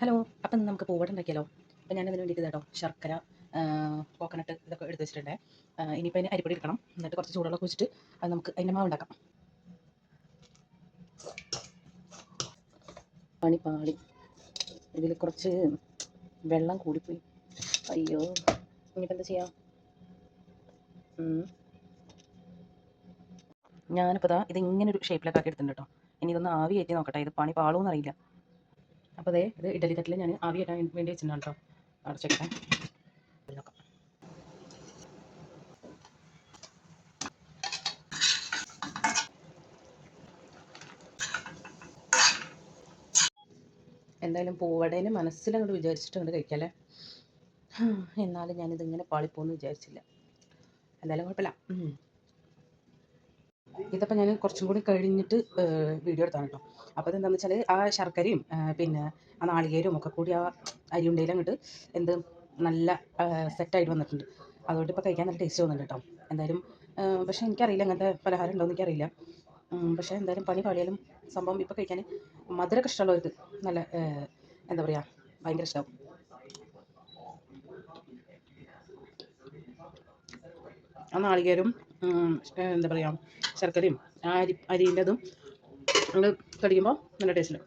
Hello, അപ്പം നമുക്ക് പൂവട ഉണ്ടാക്കിയാലോ? അപ്പം ഞാനതിന് വേണ്ടിയിട്ട് കേട്ടോ ശർക്കര, കോക്കനട്ട് ഇതൊക്കെ എടുത്ത് വെച്ചിട്ടുണ്ട്. ഇനിയിപ്പോൾ അതിന് അരിപ്പൊടി എടുക്കണം. എന്നിട്ട് കുറച്ച് ചൂടുവെള്ളം ഒഴിച്ചിട്ട് അത് നമുക്ക് അതിൻ്റെ മാവ് ഉണ്ടാക്കാം. പാളി ഇതിൽ കുറച്ച് വെള്ളം കൂടിപ്പോയി. അയ്യോ, ഇനിയിപ്പോൾ എന്താ ചെയ്യാം? ഞാനിപ്പോൾ ഇത് ഇങ്ങനെ ഒരു ഷേപ്പിലൊക്കെ ആക്കി എടുത്തിട്ടുണ്ട് കേട്ടോ. ഇനി ഇതൊന്ന് ആവി കയറ്റി നോക്കട്ടെ. ഇത് പണി പാളുമെന്ന് അറിയില്ല. അപ്പോൾ ഇത് ഇഡലി തട്ടിൽ ഞാൻ ആവി കയറ്റാൻ വേണ്ടി വെച്ചിട്ടുണ്ടാണ് കേട്ടോ. അടച്ചേക്കട്ടെ. നോക്കാം. എന്തായാലും പൂവടേനെ മനസ്സിലങ്ങോട്ട് വിചാരിച്ചിട്ട് അങ്ങോട്ട് കഴിക്കാമല്ലേ. എന്നാലും ഞാനിതിങ്ങനെ പാളിപ്പോന്ന് വിചാരിച്ചില്ല. എന്തായാലും കുഴപ്പമില്ല. ഇതിപ്പോൾ ഞാൻ കുറച്ചും കൂടി കഴിഞ്ഞിട്ട് വീഡിയോ എടുത്താണ് കേട്ടോ. അപ്പോൾ ഇതെന്താണെന്ന് വെച്ചാൽ ആ ശർക്കരയും പിന്നെ ആ നാളികേരവും ഒക്കെ കൂടി ആ അരിയുണ്ടയിൽ അങ്ങോട്ട് എന്ത് നല്ല സെറ്റായിട്ട് വന്നിട്ടുണ്ട്. അതുകൊണ്ട് ഇപ്പോൾ കഴിക്കാൻ നല്ല ടേസ്റ്റ് തോന്നുന്നുണ്ട് കേട്ടോ. എന്തായാലും പക്ഷേ എനിക്കറിയില്ല അങ്ങനത്തെ പലഹാരം ഉണ്ടോ എന്ന് എനിക്കറിയില്ല. പക്ഷേ എന്തായാലും പണി പാളിയാലും സംഭവം ഇപ്പോൾ കഴിക്കാൻ മധുരമൊക്കെ ഇഷ്ടമുള്ളവർക്ക് നല്ല എന്താ പറയുക, ഭയങ്കര ഇഷ്ടമാവും. ആ നാളികേരവും എന്താ പറയുക ശർക്കരയും ആ അരിൻ്റെതും നമ്മൾ കടിക്കുമ്പോൾ നല്ല ടേസ്റ്റ് ഉണ്ട്.